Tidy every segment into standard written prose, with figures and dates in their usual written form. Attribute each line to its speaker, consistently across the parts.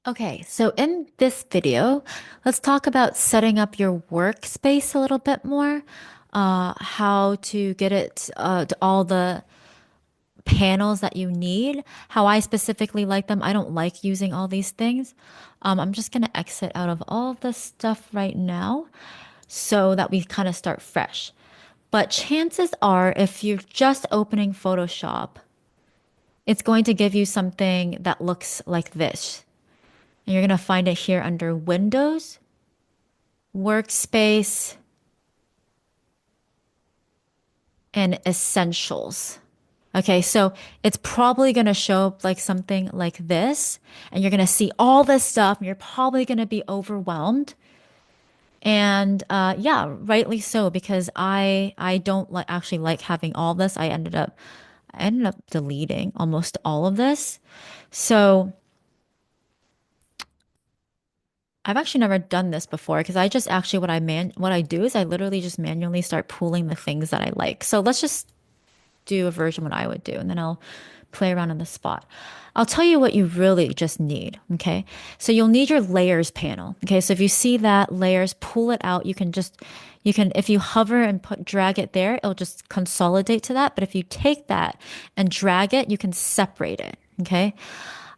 Speaker 1: Okay, so in this video, let's talk about setting up your workspace a little bit more, how to get it to all the panels that you need, how I specifically like them. I don't like using all these things. I'm just going to exit out of all of this stuff right now so that we kind of start fresh. But chances are, if you're just opening Photoshop, it's going to give you something that looks like this. And you're going to find it here under Windows, Workspace, and Essentials. Okay, so it's probably going to show up like something like this, and you're going to see all this stuff, and you're probably going to be overwhelmed. And yeah, rightly so, because I don't like actually like having all this. I ended up deleting almost all of this. So I've actually never done this before because I just actually what I do is I literally just manually start pulling the things that I like. So let's just do a version what I would do, and then I'll play around on the spot. I'll tell you what you really just need. Okay. So you'll need your layers panel. Okay. So if you see that layers, pull it out. If you hover and drag it there, it'll just consolidate to that. But if you take that and drag it, you can separate it. Okay.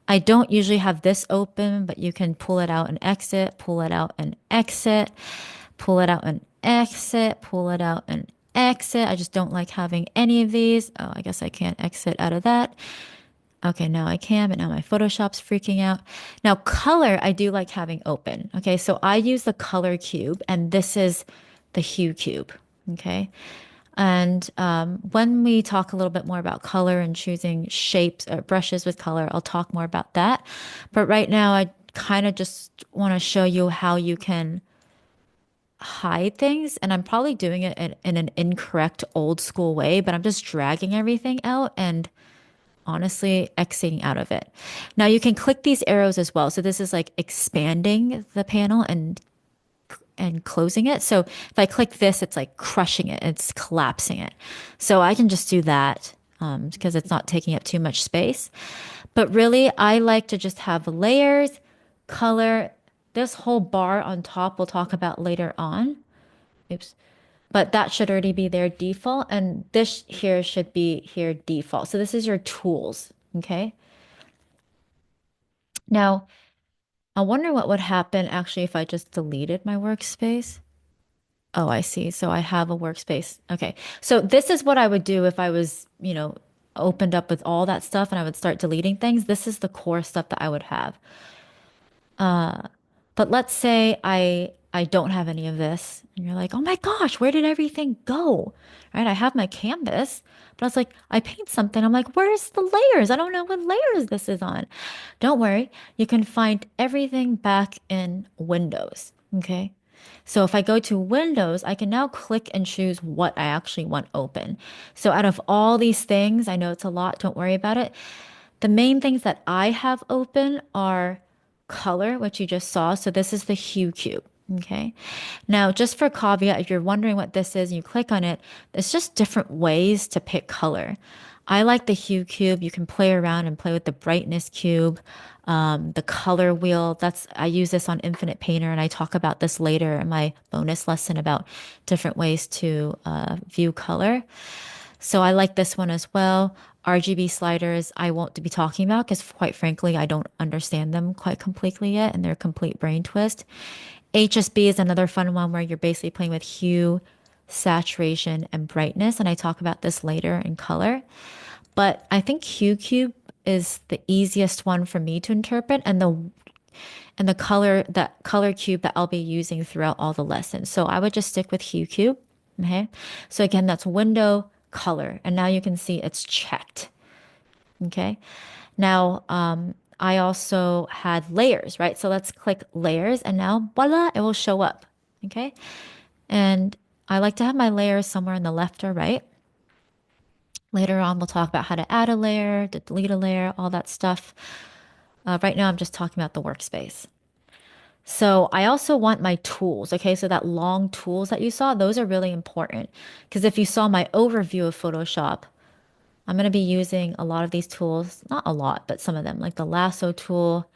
Speaker 1: I don't usually have this open, but you can pull it out and exit, pull it out and exit, pull it out and exit, pull it out and exit. I just don't like having any of these. Oh, I guess I can't exit out of that. Okay, now I can, but now my Photoshop's freaking out. Now, color, I do like having open. Okay, so I use the color cube, and this is the hue cube. Okay. And when we talk a little bit more about color and choosing shapes or brushes with color, I'll talk more about that. But right now, I kind of just want to show you how you can hide things. And I'm probably doing it in an incorrect old school way, but I'm just dragging everything out and honestly exiting out of it. Now you can click these arrows as well. So this is like expanding the panel and closing it. So if I click this, it's like crushing it, it's collapsing it. So I can just do that because it's not taking up too much space. But really, I like to just have layers, color. This whole bar on top we'll talk about later on. Oops. But that should already be their default. And this here should be here default. So this is your tools. Okay. Now, I wonder what would happen actually if I just deleted my workspace. Oh, I see. So I have a workspace. Okay. So this is what I would do if I was, opened up with all that stuff and I would start deleting things. This is the core stuff that I would have. But let's say I don't have any of this and you're like, "Oh my gosh, where did everything go?" Right? I have my canvas, but I was like, I paint something. I'm like, "Where's the layers? I don't know what layers this is on." Don't worry. You can find everything back in Windows. Okay? So if I go to Windows, I can now click and choose what I actually want open. So out of all these things, I know it's a lot, don't worry about it. The main things that I have open are color, which you just saw. So this is the hue cube. Okay. Now, just for caveat, if you're wondering what this is and you click on it, it's just different ways to pick color. I like the hue cube. You can play around and play with the brightness cube, the color wheel. I use this on Infinite Painter, and I talk about this later in my bonus lesson about different ways to view color. So I like this one as well. RGB sliders, I won't be talking about because, quite frankly, I don't understand them quite completely yet, and they're a complete brain twist. HSB is another fun one where you're basically playing with hue, saturation, and brightness, and I talk about this later in color. But I think Hue Cube is the easiest one for me to interpret, and the color cube that I'll be using throughout all the lessons. So I would just stick with Hue Cube. Okay. So again, that's window color. And now you can see it's checked. Okay. Now, I also had layers, right? So let's click layers and now voila, it will show up. Okay. And I like to have my layers somewhere on the left or right. Later on, we'll talk about how to add a layer, to delete a layer, all that stuff. Right now, I'm just talking about the workspace. So I also want my tools. Okay, so that long tools that you saw, those are really important because if you saw my overview of Photoshop, I'm going to be using a lot of these tools, not a lot, but some of them, like the lasso tool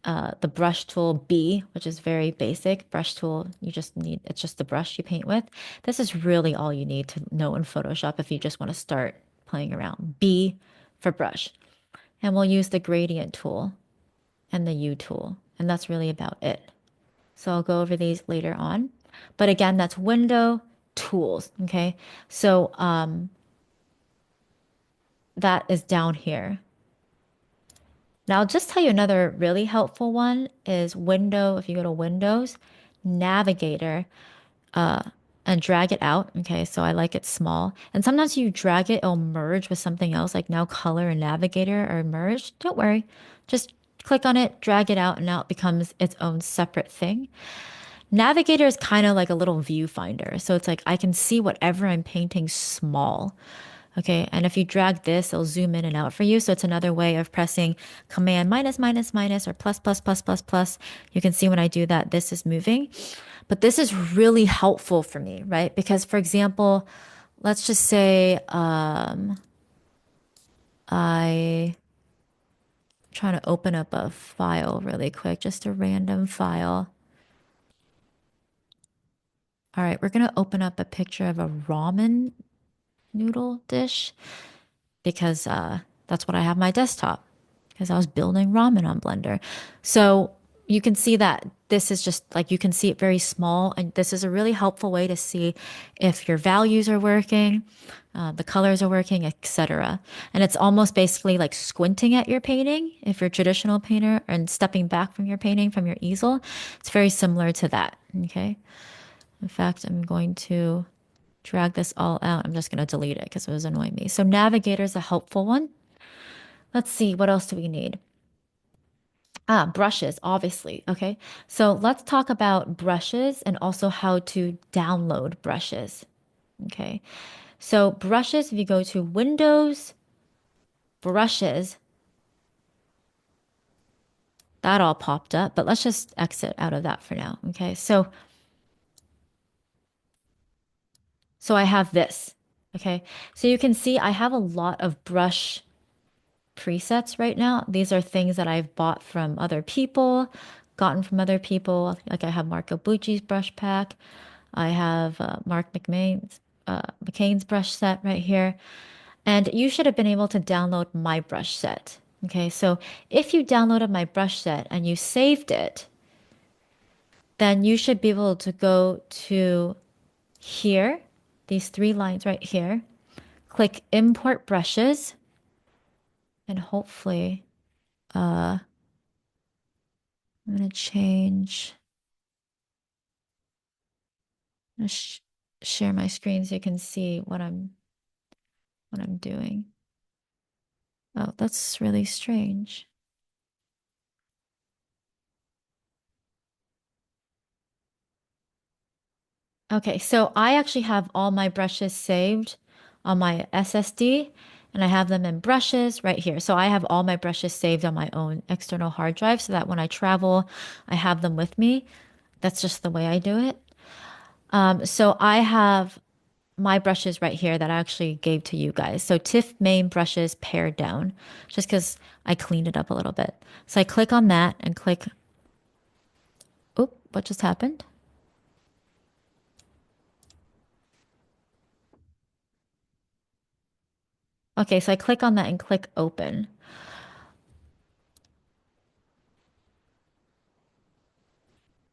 Speaker 1: The brush tool B, which is very basic. Brush tool, you just need, it's just the brush you paint with. This is really all you need to know in Photoshop if you just want to start playing around. B for brush. And we'll use the gradient tool and the U tool. And that's really about it. So I'll go over these later on. But again, that's window tools. Okay. So that is down here. Now I'll just tell you another really helpful one is window. If you go to Windows, Navigator, and drag it out. Okay, so I like it small. And sometimes you drag it, it'll merge with something else. Like now color and navigator are merged. Don't worry. Just click on it, drag it out, and now it becomes its own separate thing. Navigator is kind of like a little viewfinder. So it's like I can see whatever I'm painting small. Okay, and if you drag this, it'll zoom in and out for you. So it's another way of pressing command minus, minus, minus, or plus, plus, plus, plus, plus. You can see when I do that, this is moving. But this is really helpful for me, right? Because, for example, let's just say I trying to open up a file really quick, just a random file. All right, we're gonna open up a picture of a ramen noodle dish because that's what I have on my desktop because I was building ramen on Blender. So you can see that this is just like you can see it very small, and this is a really helpful way to see if your values are working, the colors are working, etc. And it's almost basically like squinting at your painting if you're a traditional painter and stepping back from your painting from your easel. It's very similar to that. Okay. In fact, I'm going to drag this all out. I'm just going to delete it because it was annoying me. So Navigator is a helpful one. Let's see, what else do we need? Ah, brushes, obviously. Okay. So let's talk about brushes and also how to download brushes. Okay. So brushes, if you go to Windows, brushes, that all popped up, but let's just exit out of that for now. Okay. So I have this. Okay. So you can see I have a lot of brush presets right now. These are things that I've bought from other people, gotten from other people. Like I have Marco Bucci's brush pack. I have McCain's brush set right here. And you should have been able to download my brush set. Okay, so if you downloaded my brush set and you saved it, then you should be able to go to here, these three lines right here, click import brushes, and hopefully, I'm going to change, I'm gonna share my screen so you can see what I'm doing. Oh, that's really strange. Okay, so I actually have all my brushes saved on my SSD and I have them in brushes right here. So I have all my brushes saved on my own external hard drive so that when I travel, I have them with me. That's just the way I do it. So I have my brushes right here that I actually gave to you guys. So Tiff main brushes pared down just because I cleaned it up a little bit. So I click on that and click, oop, what just happened? Okay, so I click on that and click open.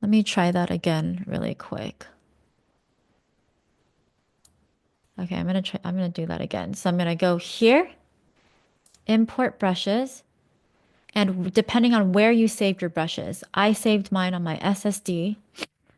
Speaker 1: Let me try that again really quick. Okay, I'm gonna do that again. So I'm gonna go here, import brushes, and depending on where you saved your brushes, I saved mine on my SSD,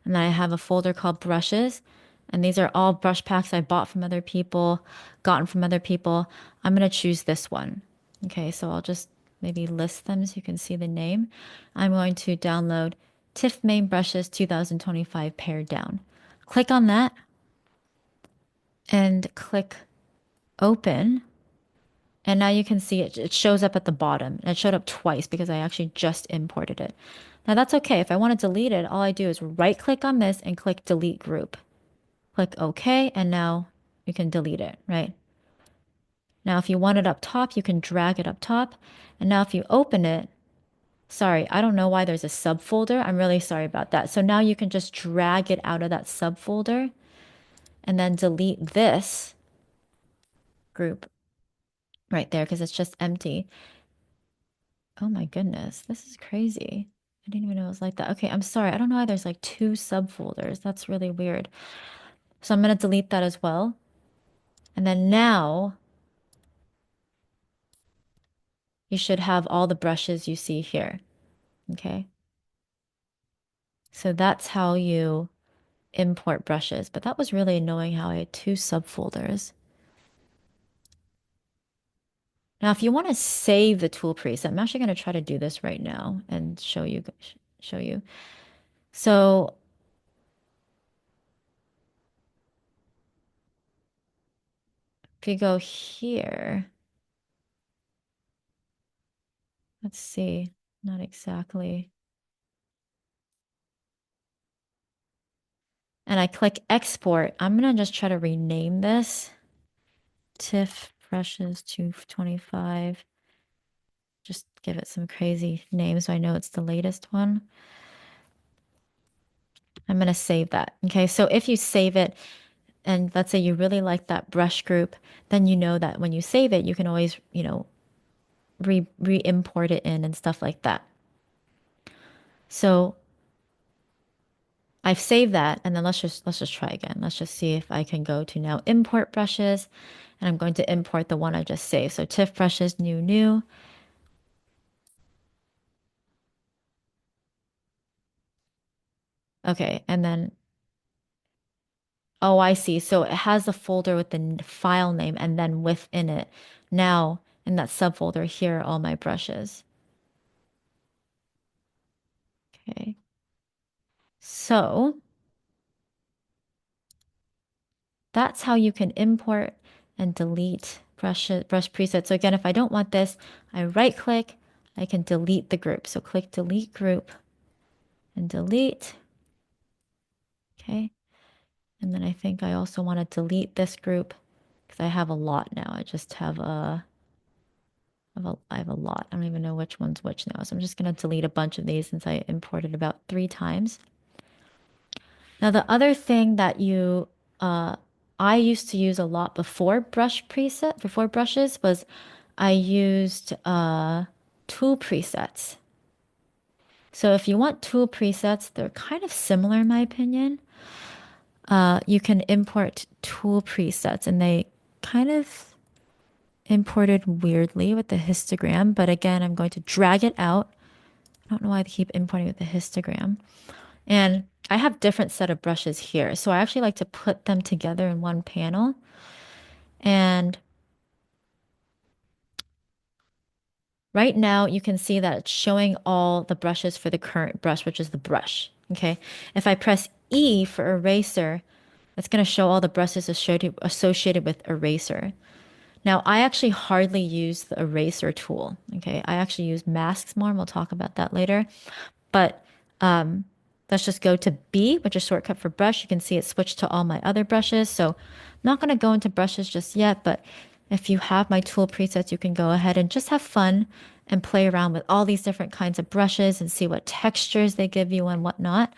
Speaker 1: and then I have a folder called brushes, and these are all brush packs I bought from other people, gotten from other people. I'm gonna choose this one. Okay, so I'll just maybe list them so you can see the name. I'm going to download Tiff Main Brushes 2025 pared down. Click on that and click open. And now you can see it shows up at the bottom. It showed up twice because I actually just imported it. Now that's okay. If I want to delete it, all I do is right click on this and click delete group. Click OK, and now you can delete it, right? Now if you want it up top, you can drag it up top. And now if you open it, Sorry, I don't know why there's a subfolder. I'm really sorry about that. So now you can just drag it out of that subfolder and then delete this group right there because it's just empty. Oh my goodness, this is crazy. I didn't even know it was like that. Okay, I'm sorry. I don't know why there's like two subfolders. That's really weird. So I'm going to delete that as well. And then now you should have all the brushes you see here. Okay. So that's how you import brushes. But that was really annoying how I had two subfolders. Now, if you want to save the tool preset, I'm actually going to try to do this right now and show you. So if you go here, let's see, not exactly. And I click export. I'm going to just try to rename this TIFF brushes 225. Just give it some crazy name so I know it's the latest one. I'm going to save that. Okay, so if you save it and let's say you really like that brush group, then you know that when you save it, you can always, re-import it in and stuff like that. So I've saved that and then let's just try again. Let's just see if I can go to now import brushes and I'm going to import the one I just saved. So TIFF brushes, new. Okay, and then oh, I see. So it has a folder with the file name and then within it, now in that subfolder, here are all my brushes. Okay. So that's how you can import and delete brush presets. So again, if I don't want this, I right click, I can delete the group. So click delete group and delete. Okay. And then I think I also want to delete this group because I have a lot now. I just have I have a lot. I don't even know which one's which now. So I'm just going to delete a bunch of these since I imported about 3 times. Now, the other thing that uh, I used to use a lot before brushes was I used tool presets. So if you want tool presets, they're kind of similar in my opinion. You can import tool presets and they kind of imported weirdly with the histogram, but again, I'm going to drag it out. I don't know why I keep importing with the histogram. And I have different set of brushes here. So I actually like to put them together in one panel. And right now you can see that it's showing all the brushes for the current brush, which is the brush. Okay. If I press E for eraser, it's going to show all the brushes associated with eraser. Now, I actually hardly use the eraser tool. Okay. I actually use masks more, and we'll talk about that later. But let's just go to B, which is shortcut for brush. You can see it switched to all my other brushes. So I'm not going to go into brushes just yet, but if you have my tool presets, you can go ahead and just have fun and play around with all these different kinds of brushes and see what textures they give you and whatnot.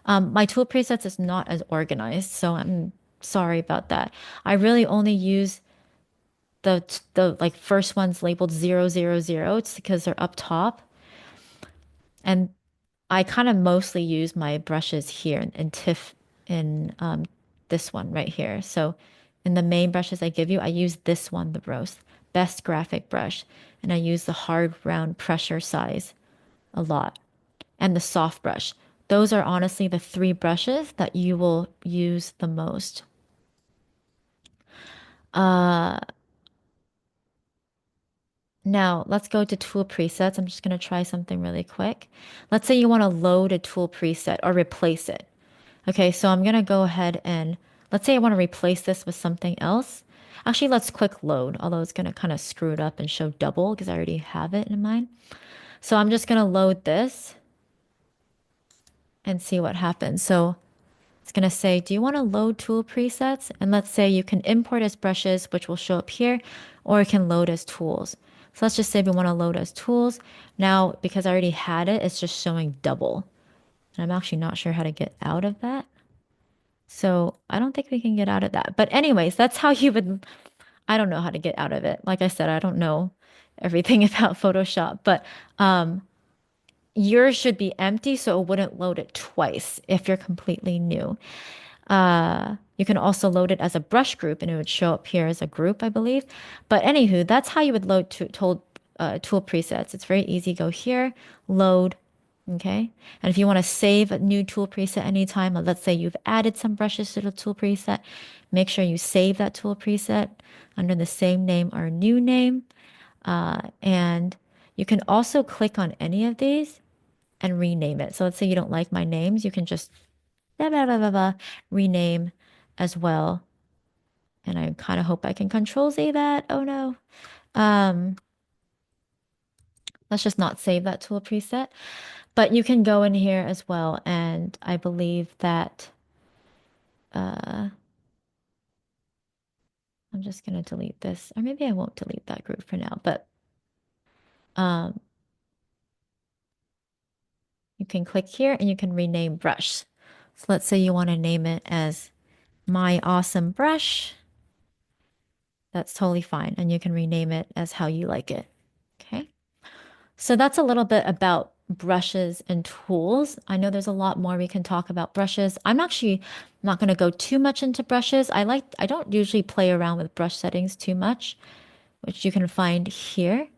Speaker 1: My tool presets is not as organized, so I'm sorry about that. I really only use the like first ones labeled 000. It's because they're up top. And I kind of mostly use my brushes here in TIFF in this one right here. So in the main brushes I give you, I use this one the most, best graphic brush. And I use the hard round pressure size a lot and the soft brush. Those are honestly the 3 brushes that you will use the most. Now let's go to tool presets. I'm just going to try something really quick. Let's say you want to load a tool preset or replace it. Okay, so I'm gonna go ahead and let's say I want to replace this with something else. Actually, let's click load, although it's gonna kind of screw it up and show double because I already have it in mind. So I'm just gonna load this and see what happens. So it's gonna say, do you want to load tool presets? And let's say you can import as brushes, which will show up here, or it can load as tools. So let's just say we want to load as tools. Now, because I already had it, it's just showing double. And I'm actually not sure how to get out of that. So I don't think we can get out of that. But anyways, that's how you would, I don't know how to get out of it. Like I said, I don't know everything about Photoshop, but yours should be empty so it wouldn't load it twice if you're completely new. You can also load it as a brush group and it would show up here as a group, I believe. But anywho, that's how you would load tool presets. It's very easy. Go here, load. Okay. And if you want to save a new tool preset anytime, let's say you've added some brushes to the tool preset, make sure you save that tool preset under the same name or new name. And you can also click on any of these and rename it. So let's say you don't like my names, you can just blah, blah, blah, blah, blah, rename as well. And I kind of hope I can control Z that. Oh no. Um, let's just not save that tool preset. But you can go in here as well. And I believe that I'm just going to delete this. Or maybe I won't delete that group for now. But um, you can click here and you can rename brush. So let's say you want to name it as my awesome brush. That's totally fine. And you can rename it as how you like it. Okay. So that's a little bit about brushes and tools. I know there's a lot more we can talk about brushes. I'm actually not going to go too much into brushes. I don't usually play around with brush settings too much, which you can find here.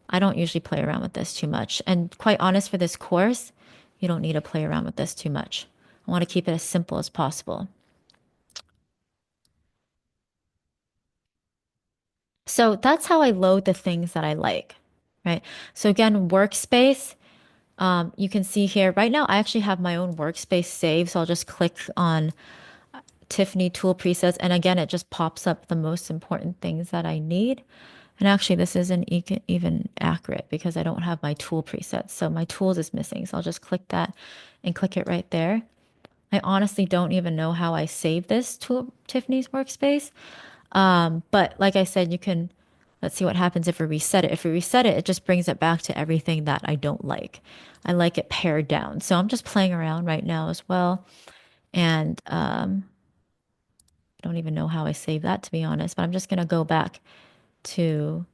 Speaker 1: I don't usually play around with this too much. And quite honest, for this course, you don't need to play around with this too much. I want to keep it as simple as possible. So that's how I load the things that I like, right? So again, workspace. You can see here right now, I actually have my own workspace saved. So I'll just click on Tiffanie tool presets. And again, it just pops up the most important things that I need. And actually, this isn't even accurate because I don't have my tool presets. So my tools is missing. So I'll just click that and click it right there. I honestly don't even know how I save this to Tiffany's workspace. But like I said, you can, let's see what happens if we reset it. If we reset it, it just brings it back to everything that I don't like. I like it pared down. So I'm just playing around right now as well. And I don't even know how I save that, to be honest, but I'm just going to go back to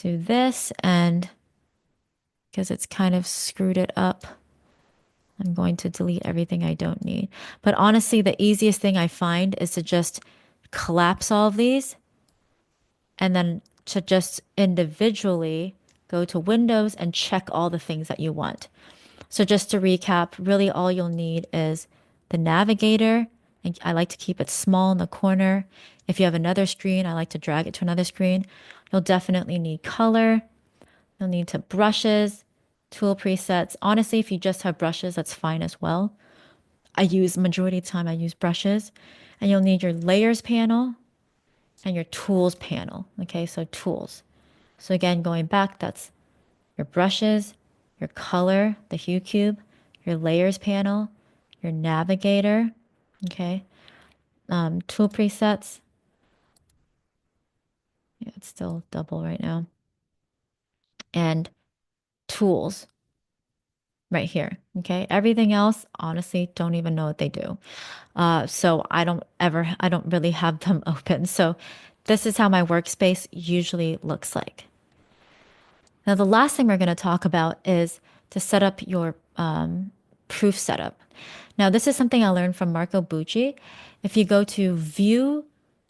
Speaker 1: this, and because it's kind of screwed it up, I'm going to delete everything I don't need. But honestly, the easiest thing I find is to just collapse all of these and then to just individually go to Windows and check all the things that you want. So just to recap, really all you'll need is the Navigator. And I like to keep it small in the corner. If you have another screen, I like to drag it to another screen. You'll definitely need color. You'll need to brushes, tool presets. Honestly, if you just have brushes, that's fine as well. Majority of the time, I use brushes. And you'll need your layers panel and your tools panel. Okay, so tools. So again, going back, that's your brushes, your color, the hue cube, your layers panel, your navigator. Okay, tool presets. Yeah, it's still double right now. And tools right here. Okay, everything else, honestly, don't even know what they do. So I don't really have them open. So this is how my workspace usually looks like. Now, the last thing we're going to talk about is to set up your proof setup. Now, this is something I learned from Marco Bucci. If you go to View,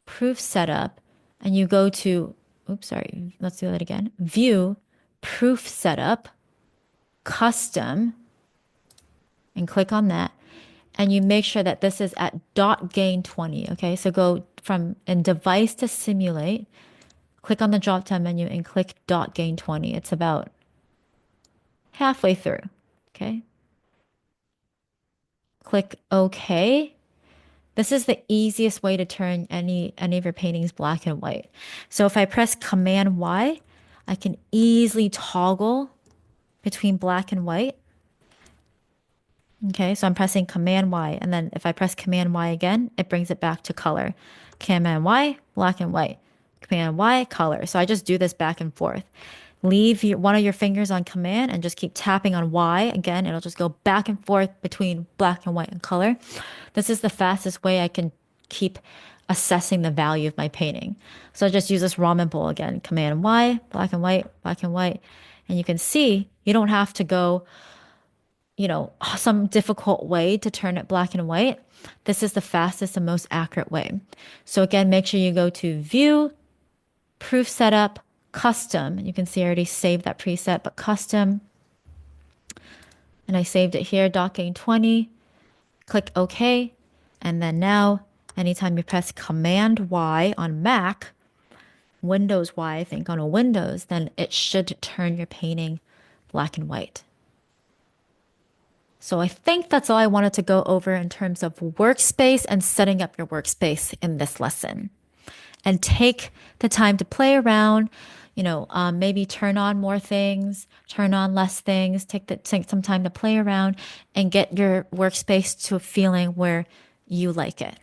Speaker 1: Proof Setup, and you go to, oops, sorry, let's do that again. View, Proof Setup, Custom, and click on that. And you make sure that this is at dot gain 20. Okay, so go from in device to simulate, click on the drop down menu and click dot gain 20. It's about halfway through. Okay. Click OK. This is the easiest way to turn any of your paintings black and white. So if I press Command Y, I can easily toggle between black and white. Okay, so I'm pressing Command Y, and then if I press Command Y again, it brings it back to color. Command Y, black and white. Command Y, color. So I just do this back and forth. Leave one of your fingers on Command and just keep tapping on Y. Again, it'll just go back and forth between black and white and color. This is the fastest way I can keep assessing the value of my painting. So I just use this ramen bowl again. Command Y, black and white. And you can see you don't have to go some difficult way to turn it black and white. This is the fastest and most accurate way. So again, make sure you go to View, Proof Setup, Custom. You can see I already saved that preset, but Custom. And I saved it here, docking 20. Click OK. And then now, anytime you press Command Y on Mac, Windows Y, I think, on a Windows, then it should turn your painting black and white. So I think that's all I wanted to go over in terms of workspace and setting up your workspace in this lesson. And take the time to play around, maybe turn on more things, turn on less things, take some time to play around and get your workspace to a feeling where you like it.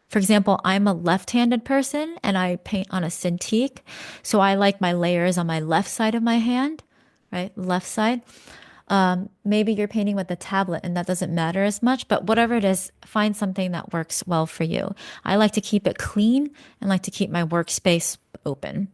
Speaker 1: For example, I'm a left-handed person and I paint on a Cintiq. So I like my layers on my left side of my hand, right? Left side. Maybe you're painting with a tablet and that doesn't matter as much, but whatever it is, find something that works well for you. I like to keep it clean and like to keep my workspace open.